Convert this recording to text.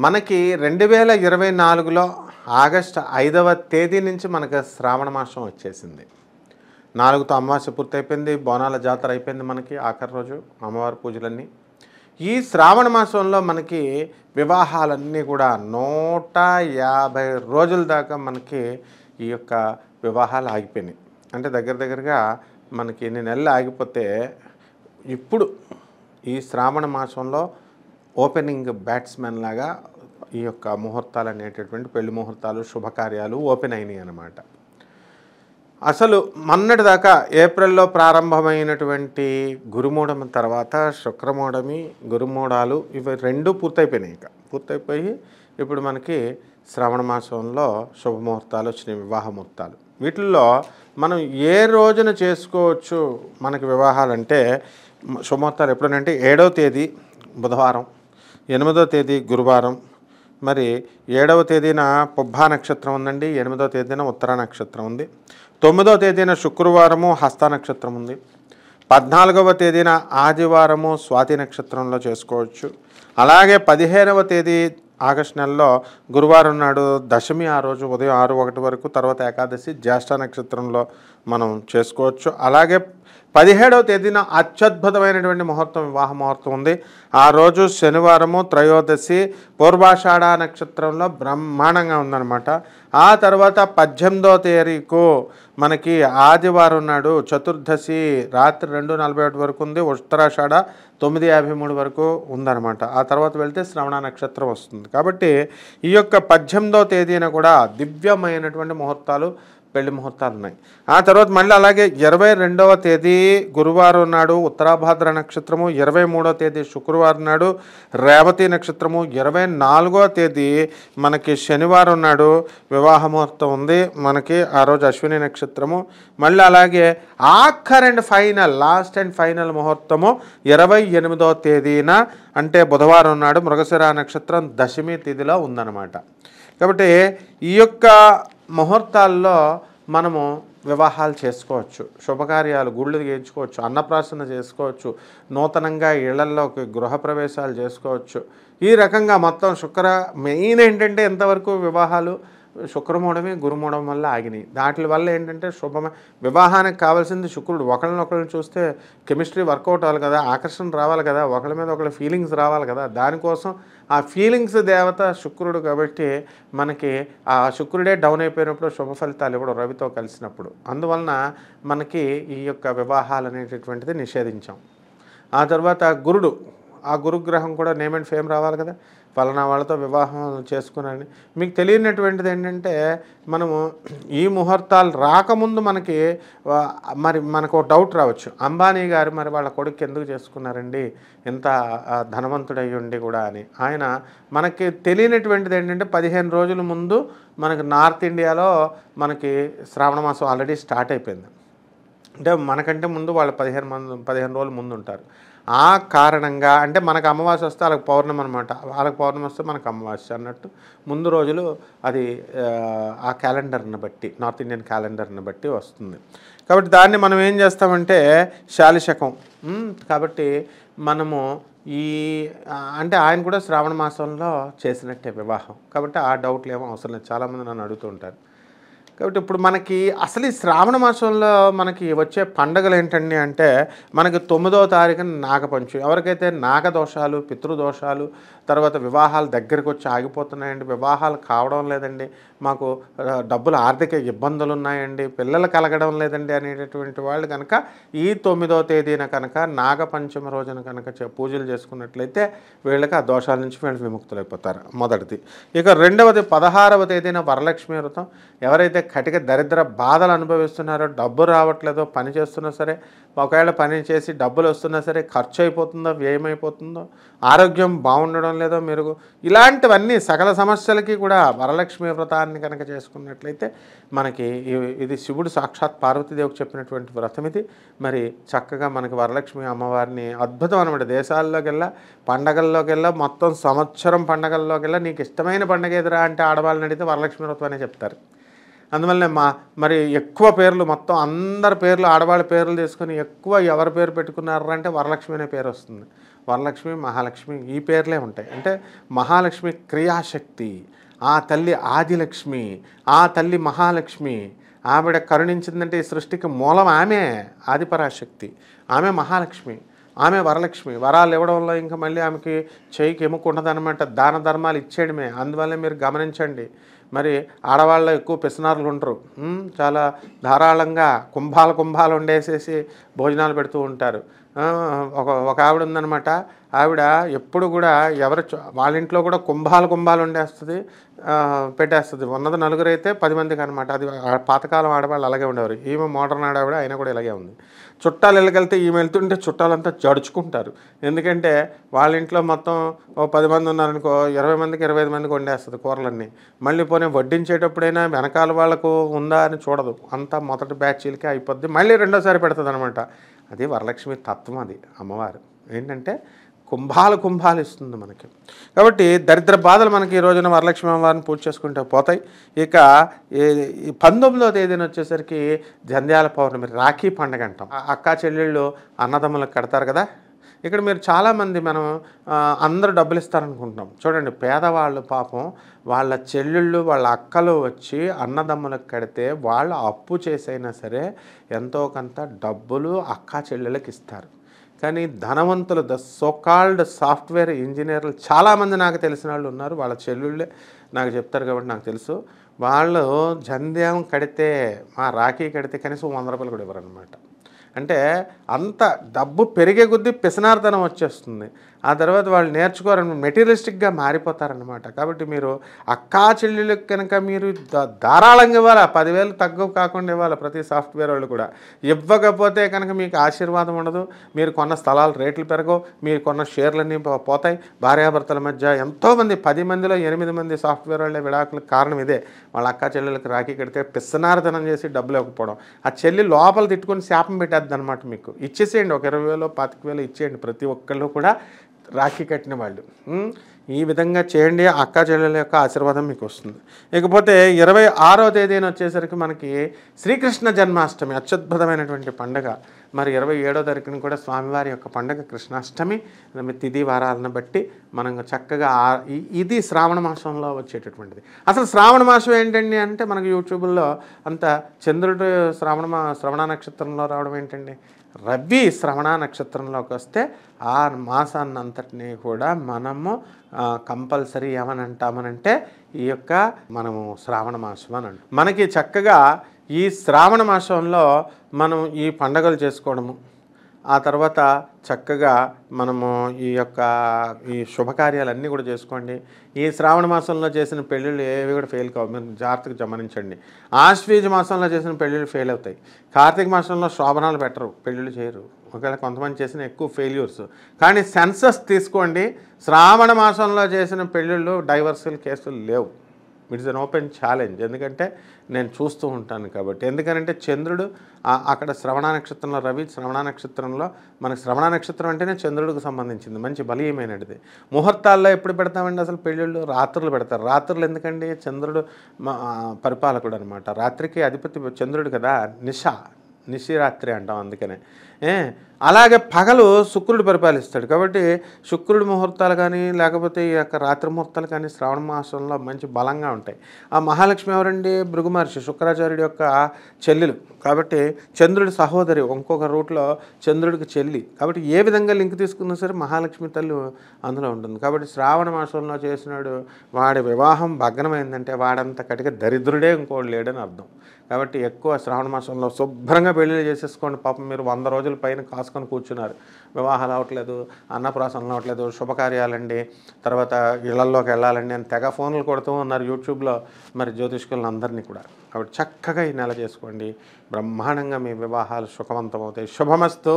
మనకి 2024లో ఆగస్టు 5వ తేదీ నుంచి మనకు శ్రావణ మాసం వచ్చేసింది. 4తో అమావాస్య పూర్తయిపోయింది. బోనాల జాతర అయిపోయింది. మనకి ఆఖరి రోజు అమ్మవారి పూజలన్నీ. ఈ శ్రావణ మాసంలో మనకి వివాహాలన్నీ కూడా 150 రోజుల దాకా మనకి ఈ యొక్క వివాహాలు ఆగిపోయినాయి. అంటే దగ్గరగా మనకి ఎన్ని నెలలు ఆగిపోతే ఇప్పుడు ఈ శ్రావణ మాసంలో ఓపెనింగ్ బ్యాట్స్మెన్ లాగా ఈ యొక్క ముహూర్తాలు అనేటటువంటి పెళ్లి ముహూర్తాలు శుభకార్యాలు ఓపెన్ అయినాయి అన్నమాట. అసలు మొన్నటి దాకా ఏప్రిల్లో ప్రారంభమైనటువంటి గురుమూఢమి తర్వాత శుక్రమూఢమి గురుమూఢాలు ఇవి రెండు పూర్తయిపోయినాయి. పూర్తయిపోయి ఇప్పుడు మనకి శ్రావణ మాసంలో శుభముహూర్తాలు వచ్చినాయి, వివాహ ముహూర్తాలు. వీటిల్లో మనం ఏ రోజున చేసుకోవచ్చు మనకి వివాహాలంటే శుభముహూర్తాలు ఎప్పుడంటే 7వ తేదీ బుధవారం, 8వ తేదీ గురువారం, మరి 7వ తేదీన పుబ్బా నక్షత్రం ఉందండి, 8వ తేదీన ఉత్తర నక్షత్రం ఉంది, 9వ తేదీన శుక్రవారము హస్త నక్షత్రం ఉంది, 14వ తేదీన ఆదివారము స్వాతి నక్షత్రంలో చేసుకోవచ్చు. అలాగే 15వ తేదీ ఆగస్టు నెలలో గురువారం నాడు దశమి, ఆ రోజు ఉదయం 6:01 వరకు, తర్వాత ఏకాదశి జ్యేష్ఠ నక్షత్రంలో మనం చేసుకోవచ్చు. అలాగే 17వ తేదీన అత్యద్భుతమైనటువంటి ముహూర్తం, వివాహ ముహూర్తం ఉంది. ఆ రోజు శనివారము త్రయోదశి పూర్వాషాఢ నక్షత్రంలో బ్రహ్మాండంగా ఉందన్నమాట. ఆ తర్వాత 18వ తారీఖు మనకి ఆదివారం నాడు చతుర్దశి రాత్రి 2:41 వరకు ఉంది. ఉత్తరాషాఢ 9:53 వరకు ఉందన్నమాట. ఆ తర్వాత వెళ్తే శ్రవణ నక్షత్రం వస్తుంది. కాబట్టి ఈ యొక్క 18వ తేదీన కూడా దివ్యమైనటువంటి ముహూర్తాలు, పెళ్లి ముహూర్తాలు ఉన్నాయి. ఆ తర్వాత మళ్ళీ అలాగే 22వ తేదీ గురువారం నాడు ఉత్తరాభాద్ర నక్షత్రము, 23వ తేదీ శుక్రవారం నాడు రేవతి నక్షత్రము, 24వ తేదీ మనకి శనివారం నాడు వివాహ ముహూర్తం ఉంది మనకి. ఆ రోజు అశ్విని నక్షత్రము. మళ్ళీ అలాగే ఆఖరి and final, last and final ముహూర్తము 28వ తేదీన అంటే బుధవారం నాడు మృగశిర నక్షత్రం దశమి తిథిలో ఉందన్నమాట. కాబట్టి ఈ యొక్క ముహూర్తాల్లో మనము వివాహాలు చేసుకోవచ్చు, శుభకార్యాలు గుళ్ళు చేయించుకోవచ్చు, అన్నప్రాసన చేసుకోవచ్చు, నూతనంగా ఇళ్లల్లోకి గృహప్రవేశాలు చేసుకోవచ్చు. ఈ రకంగా మొత్తం మెయిన్ ఏంటంటే ఎంతవరకు వివాహాలు శుక్రమూఢమి గురుమూఢం వల్ల ఆగినాయి. దాటి వల్ల ఏంటంటే వివాహానికి కావాల్సింది శుక్రుడు. ఒకళ్ళనొకళ్ళని చూస్తే కెమిస్ట్రీ వర్కౌట్ అవ్వాలి కదా, ఆకర్షణ రావాలి కదా, ఒకళ్ళ మీద ఒకళ్ళ ఫీలింగ్స్ రావాలి కదా. దానికోసం ఆ ఫీలింగ్స్ దేవత శుక్రుడు. కాబట్టి మనకి ఆ శుక్రుడే డౌన్ అయిపోయినప్పుడు శుభ ఫలితాలు ఇవ్వడం రవితో కలిసినప్పుడు. అందువలన మనకి ఈ యొక్క వివాహాలు అనేటటువంటిది నిషేధించాం. ఆ తర్వాత గురుడు, ఆ గురుగ్రహం కూడా నేమ్ అండ్ ఫేమ్ రావాలి కదా, ఫలానా వాళ్ళతో వివాహం చేసుకున్నారని. మీకు తెలియనటువంటిది ఏంటంటే మనము ఈ ముహూర్తాలు రాకముందు మనకు డౌట్ రావచ్చు, అంబానీ గారు మరి వాళ్ళ కొడుకు ఎందుకు చేసుకున్నారండి ఇంత ధనవంతుడై ఉండి కూడా అని. ఆయన మనకి తెలియనటువంటిది ఏంటంటే 15 రోజుల ముందు మనకి నార్త్ ఇండియాలో మనకి శ్రావణ మాసం ఆల్రెడీ స్టార్ట్ అయిపోయింది. అంటే మనకంటే ముందు వాళ్ళు 15 రోజుల ముందు ఉంటారు. ఆ కారణంగా అంటే మనకు అమావాస్య వస్తే వాళ్ళకి పౌర్ణమి అనమాట, వాళ్ళకి పౌర్ణమి వస్తే మనకు అమావాస్య అన్నట్టు ముందు రోజులు అది ఆ క్యాలెండర్ని బట్టి, నార్త్ ఇండియన్ క్యాలెండర్ని బట్టి వస్తుంది. కాబట్టి దాన్ని మనం ఏం చేస్తామంటే శాలిశకం. కాబట్టి మనము అంటే ఆయన కూడా శ్రావణ మాసంలో చేసినట్టే వివాహం. కాబట్టి ఆ డౌట్లు ఏమో అవసరం లేదు. చాలామంది నన్ను అడుగుతూ ఉంటారు. కాబట్టి ఇప్పుడు మనకి అసలు ఈ శ్రావణ మాసంలో మనకి వచ్చే పండుగలు ఏంటండి అంటే మనకి 9వ తారీఖున నాగపంచమి. ఎవరికైతే నాగదోషాలు, పితృదోషాలు, తర్వాత వివాహాలు దగ్గరికి వచ్చి ఆగిపోతున్నాయండి, వివాహాలు కావడం లేదండి, మాకు డబ్బులు ఆర్థిక ఇబ్బందులు ఉన్నాయండి, పిల్లలు కలగడం లేదండి అనేటటువంటి వాళ్ళు కనుక ఈ 9వ తేదీన కనుక నాగపంచమి రోజున కనుక పూజలు చేసుకున్నట్లయితే వీళ్ళకి ఆ దోషాల నుంచి వీళ్ళు విముక్తులైపోతారు. మొదటిది. ఇక రెండవది 16వ తేదీన వరలక్ష్మి వ్రతం. ఎవరైతే కటిక దరిద్ర బాధలు అనుభవిస్తున్నారో, డబ్బు రావట్లేదో, పని చేస్తున్నా సరే, ఒకవేళ పని చేసి డబ్బులు వస్తున్నా సరే ఖర్చు అయిపోతుందో, వ్యయమైపోతుందో, ఆరోగ్యం బాగుండడం లేదో, మెరుగు, ఇలాంటివన్నీ సకల సమస్యలకి కూడా వరలక్ష్మి వ్రతాన్ని కనుక చేసుకున్నట్లయితే మనకి ఇది శివుడు సాక్షాత్ పార్వతీదేవికి చెప్పినటువంటి వ్రతం ఇది. మరి చక్కగా మనకి వరలక్ష్మి అమ్మవారిని అద్భుతం అనమాట. దేశాల్లోకెల్లా పండగల్లోకెల్లా మొత్తం సంవత్సరం పండగల్లోకెల్లా నీకు ఇష్టమైన పండగ ఎదురా అంటే ఆడవాళ్ళని అడిగితే వరలక్ష్మి వ్రతం అనే చెప్తారు. అందువల్లనే మరి ఎక్కువ పేర్లు మొత్తం అందరి పేర్లు ఆడవాళ్ళ పేర్లు తీసుకొని ఎక్కువ ఎవరి పేరు పెట్టుకున్నారు అంటే వరలక్ష్మి అనే పేరు వస్తుంది. వరలక్ష్మి, మహాలక్ష్మి ఈ పేర్లే ఉంటాయి. అంటే మహాలక్ష్మి క్రియాశక్తి, ఆ తల్లి ఆదిలక్ష్మి, ఆ తల్లి మహాలక్ష్మి. ఆవిడ కరుణించిందంటే ఈ సృష్టికి మూలం ఆమె, ఆదిపరాశక్తి. ఆమె మహాలక్ష్మి, ఆమె వరలక్ష్మి. వరాలు ఇవ్వడంలో ఇంకా మళ్ళీ ఆమెకి చేయికి ఎముక ఉండదన్నమాట. దాన ధర్మాలు ఇచ్చేయడమే. అందువల్లే మీరు గమనించండి, మరి ఆడవాళ్ళలో ఎక్కువ పిసనారులు ఉండరు. చాలా ధారాళంగా కుంభాలు వండేసేసి భోజనాలు పెడుతూ ఉంటారు. ఒక ఆవిడ ఉందన్నమాట. ఆవిడ ఎప్పుడు కూడా వాళ్ళ ఇంట్లో కూడా కుంభాలు వండేస్తుంది, పెట్టేస్తుంది. ఉన్నది నలుగురు అయితే 10 మందికి అనమాట. అది పాతకాలం ఆడవాళ్ళు అలాగే ఉండేవారు. ఈమె మోడర్న్ ఆడవాడ అయినా కూడా ఇలాగే ఉంది. చుట్టాలు ఇళ్ళకెళ్తే ఈమె వెళ్తుంటే చుట్టాలంతా జడుచుకుంటారు. ఎందుకంటే వాళ్ళ ఇంట్లో మొత్తం 10 మంది ఉన్నారనుకో, 20 మందికి 25 మందికి వండేస్తుంది కూరలన్నీ. మళ్ళీ పోనీ వడ్డించేటప్పుడైనా వెనకాల వాళ్ళకు ఉందా అని చూడదు. అంతా మొదటి బ్యాచీలకే అయిపోద్ది. మళ్ళీ రెండోసారి పెడుతుంది అనమాట. అది వరలక్ష్మి తత్వం. అది అమ్మవారు ఏంటంటే కుంభాలు ఇస్తుంది మనకి. కాబట్టి దరిద్ర బాధలు మనకి ఈ రోజున వరలక్ష్మి అమ్మవారిని పూజ చేసుకుంటే పోతాయి. ఇక 19వ తేదీన వచ్చేసరికి జంధ్యాల పౌర్ణమి, రాఖీ పండుగ అంటాం. అక్కా చెల్లెళ్ళు అన్నదమ్ములకు కడతారు కదా. ఇక్కడ మీరు చాలామంది మనం అందరూ డబ్బులు ఇస్తారనుకుంటున్నాం. చూడండి, పేదవాళ్ళు పాపం వాళ్ళ చెల్లెళ్ళు వాళ్ళ అక్కలు వచ్చి అన్నదమ్ములకు కడితే వాళ్ళు అప్పు చేసైనా సరే ఎంతో కొంత డబ్బులు అక్కా చెల్లెళ్ళకి ఇస్తారు. కానీ ధనవంతులు, ద సోకాల్డ్ సాఫ్ట్వేర్ ఇంజనీర్లు చాలామంది నాకు తెలిసిన వాళ్ళు ఉన్నారు. వాళ్ళ చెల్లెళ్ళే నాకు చెప్తారు కాబట్టి నాకు తెలుసు. వాళ్ళు జంధ్యం కడితే, రాఖీ కడితే కనీసం 100 రూపాయలు కూడా ఇవ్వరనమాట. అంటే అంత డబ్బు పెరిగే కొద్దీ పిసనార్తనం వచ్చేస్తుంది. ఆ తర్వాత వాళ్ళు నేర్చుకోరని మెటీరియలిస్టిక్గా మారిపోతారనమాట. కాబట్టి మీరు అక్కా చెల్లెళ్ళకి కనుక మీరు ధారాళంగా ఇవ్వాలి. 10,000 తక్కువ కాకుండా ఇవ్వాలి ప్రతి సాఫ్ట్వేర్ వాళ్ళు కూడా. ఇవ్వకపోతే కనుక మీకు ఆశీర్వాదం ఉండదు. మీరు కొన్న స్థలాలు రేట్లు పెరగవు, మీరు కొన్న షేర్లన్నీ పోతాయి. భార్యాభర్తల మధ్య ఎంతోమంది 10 మందిలో 8 మంది సాఫ్ట్వేర్ వాళ్ళే విడాకులకు కారణం ఇదే. వాళ్ళ అక్కా చెల్లెళ్ళకి రాఖీ కడితే పిసనార్తనం చేసి డబ్బులు ఇవ్వకపోవడం. ఆ చెల్లి లోపల తిట్టుకొని శాపం పెట్టేద్ది అనమాట. మీకు ఇచ్చేసేయండి, ఒక 20,000 25,000 ఇచ్చేయండి ప్రతి ఒక్కళ్ళు కూడా రాఖీ కట్టిన వాళ్ళు. ఈ విధంగా చేయండి, అక్కా చెల్లెల యొక్క ఆశీర్వాదం మీకు వస్తుంది. ఇకపోతే 26వ తేదీన వచ్చేసరికి మనకి శ్రీకృష్ణ జన్మాష్టమి, అత్యద్భుతమైనటువంటి పండుగ. మరి 27వ తారీఖున కూడా స్వామివారి యొక్క పండుగ కృష్ణాష్టమి. తిథి వారాలను బట్టి మనం చక్కగా ఇది శ్రావణ మాసంలో వచ్చేటటువంటిది. అసలు శ్రావణ మాసం ఏంటండి అంటే మనకు యూట్యూబ్లో అంత చంద్రుడు శ్రవణ నక్షత్రంలో రావడం ఏంటండి, రవి శ్రవణ నక్షత్రంలోకి వస్తే ఆ మాసాన్ని అంతటినీ కూడా మనము కంపల్సరీ ఏమని అంటామనంటే ఈ యొక్క మనము శ్రావణ మాసం అని అంటాం. మనకి చక్కగా ఈ శ్రావణ మాసంలో మనం ఈ పండుగలు చేసుకోవడము, ఆ తర్వాత చక్కగా మనము ఈ శుభకార్యాలన్నీ కూడా చేసుకోండి. ఈ శ్రావణ మాసంలో చేసిన పెళ్ళిళ్ళు ఏవి కూడా ఫెయిల్ కావు. మీరు జాగ్రత్తగా గమనించండి. ఆశ్వీజ మాసంలో చేసిన పెళ్ళిళ్ళు ఫెయిల్ అవుతాయి. కార్తీక మాసంలో శోభనాలు పెట్టరు, పెళ్ళిళ్ళు చేయరు. ఒకవేళ కొంతమంది చేసిన ఎక్కువ ఫెయిల్యూర్స్. కానీ సెన్సస్ తీసుకోండి, శ్రావణ మాసంలో చేసిన పెళ్ళిళ్ళు డైవర్సల్ కేసులు లేవు. It's an open challenge. ఎందుకంటే నేను చూస్తూ ఉంటాను కాబట్టి. ఎందుకనంటే చంద్రుడు అక్కడ శ్రవణ నక్షత్రంలో, రవి శ్రవణ నక్షత్రంలో, మనకు శ్రవణ నక్షత్రం అంటేనే చంద్రుడికి సంబంధించింది, మంచి బలీయమైనది. ముహూర్తాల్లో ఎప్పుడు పెడతామండి అసలు పెళ్ళిళ్ళు? రాత్రులు పెడతారు. రాత్రులు ఎందుకండి? చంద్రుడు పరిపాలకుడు అనమాట. రాత్రికి అధిపతి చంద్రుడు కదా, నిశిరాత్రి అంటాం అందుకనే. అలాగే పగలు శుక్రుడు పరిపాలిస్తాడు. కాబట్టి శుక్రుడి ముహూర్తాలు కానీ లేకపోతే ఈ యొక్క రాత్రి ముహూర్తాలు కానీ శ్రావణ మాసంలో మంచి బలంగా ఉంటాయి. ఆ మహాలక్ష్మి ఎవరండి? భృగు మహర్షి శుక్రాచార్యుడి యొక్క చెల్లెలు. కాబట్టి చంద్రుడి సహోదరి, ఇంకొక రూట్లో చంద్రుడికి చెల్లి. కాబట్టి ఏ విధంగా లింక్ తీసుకున్నా సరే మహాలక్ష్మి తల్లి అందులో ఉంటుంది. కాబట్టి శ్రావణ మాసంలో చేసినాడు వాడి వివాహం భగ్నమైందంటే వాడంత కటిక దరిద్రుడే ఇంకోటి లేడని అర్థం. కాబట్టి ఎక్కువ శ్రావణ మాసంలో శుభ్రంగా పెళ్ళిళ్ళు చేసేసుకోండి. పాపం మీరు 100 రోజుల పైన కాసుకొని కూర్చున్నారు, వివాహాలు అవ్వట్లేదు, అన్నప్రాసనలు అవ్వట్లేదు, శుభకార్యాలండి, తర్వాత ఇళ్లల్లోకి వెళ్ళాలండి అని తెగ ఫోన్లు కొడుతూ ఉన్నారు యూట్యూబ్లో మరి జ్యోతిష్కులను అందరినీ కూడా. కాబట్టి చక్కగా ఈ నెల చేసుకోండి, బ్రహ్మాండంగా మీ వివాహాలు సుఖవంతమవుతాయి. శుభమస్తు.